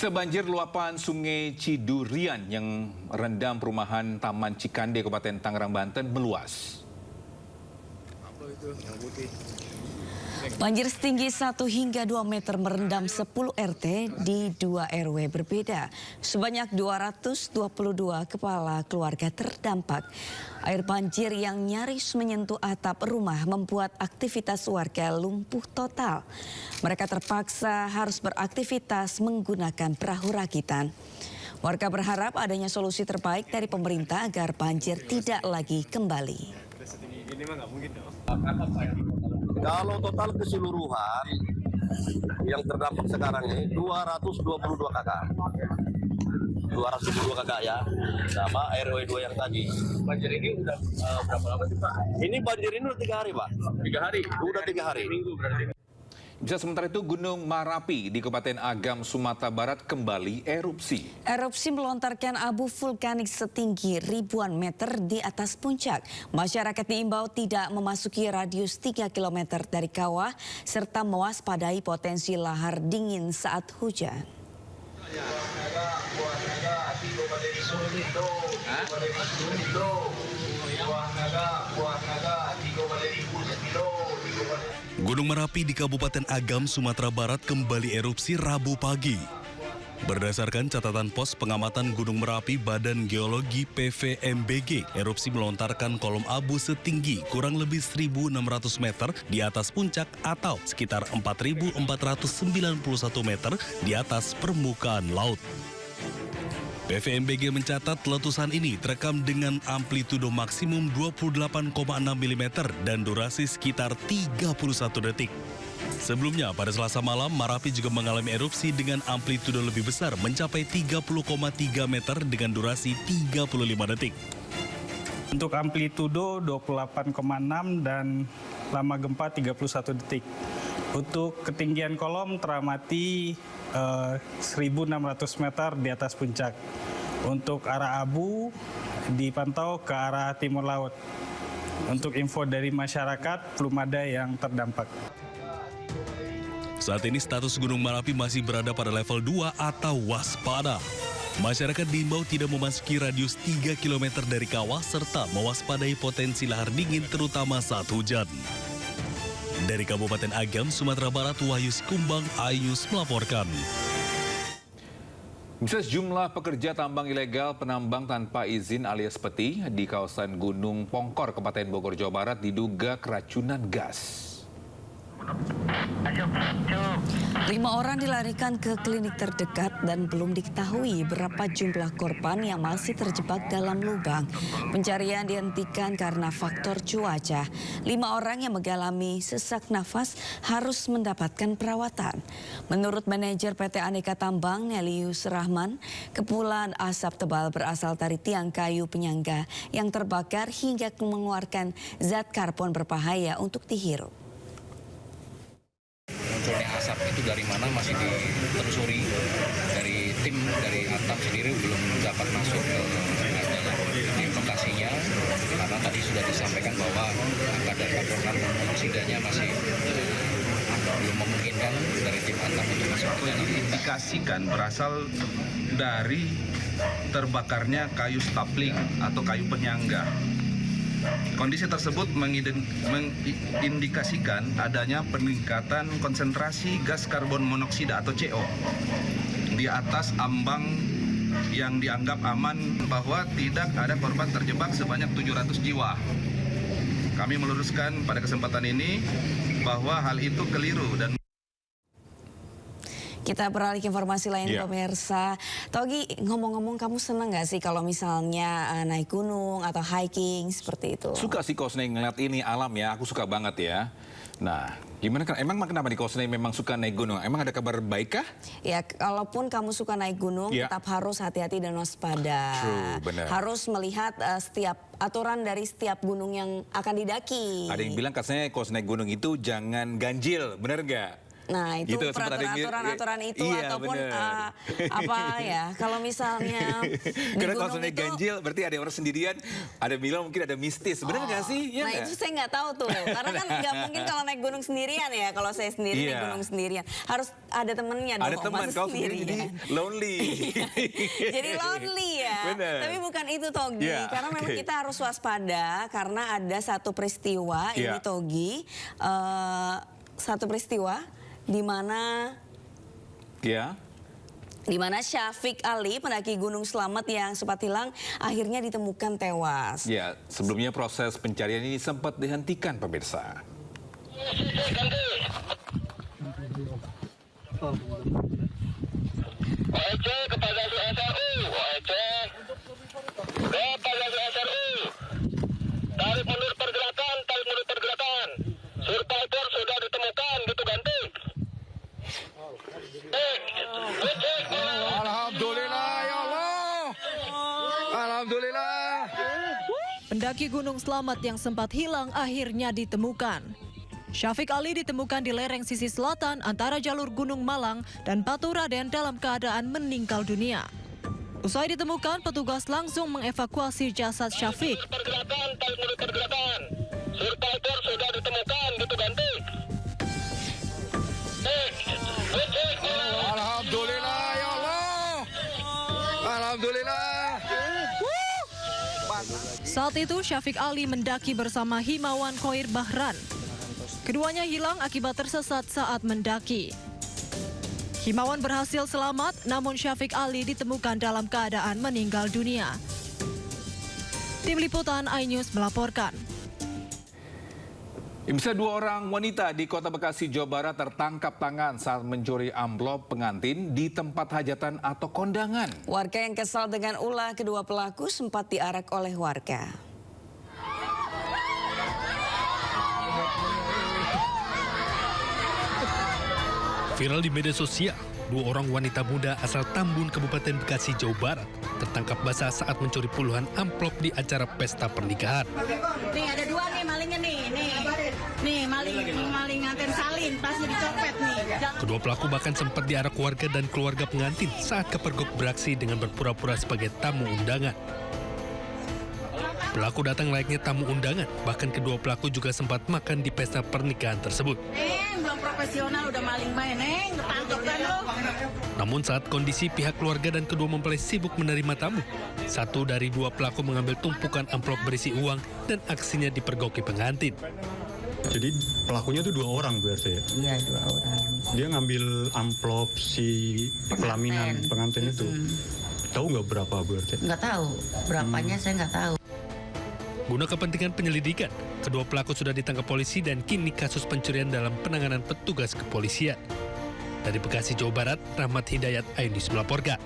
Bisa banjir luapan Sungai Cidurian yang merendam perumahan Taman Cikande, Kabupaten Tangerang, Banten meluas. Banjir setinggi 1 hingga 2 meter merendam 10 RT di 2 RW berbeda. Sebanyak 222 kepala keluarga terdampak. Air banjir yang nyaris menyentuh atap rumah membuat aktivitas warga lumpuh total. Mereka terpaksa harus beraktivitas menggunakan perahu rakitan. Warga berharap adanya solusi terbaik dari pemerintah agar banjir tidak lagi kembali. Kalau total keseluruhan yang terdampak sekarang ini 222 kakak. 222 kakak ya, sama RW 2 yang tadi. Banjir ini udah berapa lama sih Pak? Ini banjir ini udah 3 hari Pak. 3 hari? Udah 3 hari. Minggu berarti. Bisa sementara itu Gunung Marapi di Kabupaten Agam, Sumatera Barat kembali erupsi. Erupsi melontarkan abu vulkanik setinggi ribuan meter di atas puncak. Masyarakat diimbau tidak memasuki radius 3 km dari kawah serta mewaspadai potensi lahar dingin saat hujan. Gunung Merapi di Kabupaten Agam, Sumatera Barat kembali erupsi Rabu pagi. Berdasarkan catatan pos pengamatan Gunung Merapi Badan Geologi PVMBG, erupsi melontarkan kolom abu setinggi kurang lebih 1.600 meter di atas puncak atau sekitar 4.491 meter di atas permukaan laut. PVMBG mencatat letusan ini terekam dengan amplitudo maksimum 28,6 mm dan durasi sekitar 31 detik. Sebelumnya pada Selasa malam, Marapi juga mengalami erupsi dengan amplitudo lebih besar mencapai 30,3 meter dengan durasi 35 detik. Untuk amplitudo 28,6 dan lama gempa 31 detik. Untuk ketinggian kolom teramati 1.600 meter di atas puncak. Untuk arah abu dipantau ke arah timur laut. Untuk info dari masyarakat, belum ada yang terdampak. Saat ini status Gunung Merapi masih berada pada level 2 atau waspada. Masyarakat diimbau tidak memasuki radius 3 km dari kawah serta mewaspadai potensi lahar dingin terutama saat hujan. Dari Kabupaten Agam, Sumatera Barat, Wahyu Kumbang, iNews melaporkan. Bisa sejumlah pekerja tambang ilegal penambang tanpa izin alias peti di kawasan Gunung Pongkor, Kabupaten Bogor, Jawa Barat diduga keracunan gas. 5 orang dilarikan ke klinik terdekat dan belum diketahui berapa jumlah korban yang masih terjebak dalam lubang. Pencarian dihentikan karena faktor cuaca. 5 orang yang mengalami sesak nafas harus mendapatkan perawatan. Menurut manajer PT Aneka Tambang Nelius Rahman, kepulan asap tebal berasal dari tiang kayu penyangga yang terbakar hingga mengeluarkan zat karbon berbahaya untuk dihirup. Munculnya asap itu dari mana masih ditelusuri. Dari tim dari Antam sendiri belum dapat masuk ke di lokasinya karena tadi sudah disampaikan bahwa kadar karbon monoksidanya masih belum memungkinkan dari tim Antam untuk masuk ke dalam. Diindikasikan berasal dari terbakarnya kayu stapling atau kayu penyangga. Kondisi tersebut mengindikasikan adanya peningkatan konsentrasi gas karbon monoksida atau CO di atas ambang yang dianggap aman, bahwa tidak ada korban terjebak sebanyak 700 jiwa. Kami meluruskan pada kesempatan ini bahwa hal itu keliru dan Kita beralih ke informasi lain, pemirsa. Togi, ngomong-ngomong, kamu senang nggak sih kalau misalnya naik gunung atau hiking seperti itu? Suka sih Kosnei ngeliat ini alam ya, aku suka banget ya. Nah, gimana kan? Emang kenapa nih Kosnei memang suka naik gunung? Emang ada kabar baik kah? Ya, kalaupun kamu suka naik gunung, tetap harus hati-hati dan waspada. True, benar. Harus melihat setiap aturan dari setiap gunung yang akan didaki. Ada yang bilang katanya kalau naik gunung itu jangan ganjil, bener nggak? Nah, itu Gitu, sempat ada yang- aturan-aturan itu Iya, ataupun bener. apa ya? Kalau misalnya di Karena kalau gunung soalnya itu, ganjil, berarti ada orang sendirian, ada bilang mungkin ada mistis. Benar nggak sih? Iya nah nggak? itu saya nggak tahu tuh, karena kan nggak mungkin kalau naik gunung sendirian ya. Kalau saya sendiri naik Iya. gunung sendirian, harus ada temennya dong. Ada teman, masa kalau sendiri jadi sendirian? lonely. Jadi lonely ya. Bener. Tapi bukan itu Togi, Ya, karena memang oke. kita harus waspada karena ada satu peristiwa ini Ya. Togi, satu peristiwa di mana Ya. Syafiq Ali, pendaki Gunung Slamet yang sempat hilang, akhirnya ditemukan tewas. Ya, sebelumnya proses pencarian ini sempat dihentikan pemirsa. OEC kepada SRU, OEC kepada SRU. Tarik mundur pergerakan, Survivor sudah ditemukan, gitu ganti. Alhamdulillah ya Allah. Alhamdulillah. Pendaki Gunung Slamet yang sempat hilang akhirnya ditemukan. Syafiq Ali ditemukan di lereng sisi selatan antara jalur Gunung Malang dan Batu Raden dalam keadaan meninggal dunia. Usai ditemukan, petugas langsung mengevakuasi jasad Syafiq. Pergerakan. Survivor sudah ditemukan, gitu ganti. Alhamdulillah ya Allah. Alhamdulillah. Saat itu Syafiq Ali mendaki bersama Himawan Khoir Bahran. Keduanya hilang akibat tersesat saat mendaki. Himawan berhasil selamat, namun Syafiq Ali ditemukan dalam keadaan meninggal dunia. Tim Liputan iNews melaporkan. Bisa 2 orang wanita di Kota Bekasi, Jawa Barat tertangkap tangan saat mencuri amplop pengantin di tempat hajatan atau kondangan. Warga yang kesal dengan ulah kedua pelaku sempat diarak oleh warga. Viral di media sosial, 2 orang wanita muda asal Tambun, Kabupaten Bekasi, Jawa Barat tertangkap basah saat mencuri puluhan amplop di acara pesta pernikahan. Nih ada 2 nih malingnya nih. Nih maling nganten salin pasti dicopet nih. Kedua pelaku bahkan sempat diarak warga dan keluarga pengantin saat kepergok beraksi dengan berpura-pura sebagai tamu undangan. Pelaku datang layaknya tamu undangan, bahkan kedua pelaku juga sempat makan di pesta pernikahan tersebut. Belum profesional udah maling main, ketangkep kan lo. Namun saat kondisi pihak keluarga dan kedua mempelai sibuk menerima tamu, satu dari 2 pelaku mengambil tumpukan amplop berisi uang dan aksinya dipergoki pengantin. Jadi pelakunya tuh 2 orang berarti ya? Iya 2 orang. Dia ngambil amplop si pelaminan pengantin itu. Tahu nggak berapa berarti? Nggak tahu, berapanya saya nggak tahu. Guna kepentingan penyelidikan, kedua pelaku sudah ditangkap polisi dan kini kasus pencurian dalam penanganan petugas kepolisian. Dari Bekasi, Jawa Barat, Rahmat Hidayat, iNews melaporkan.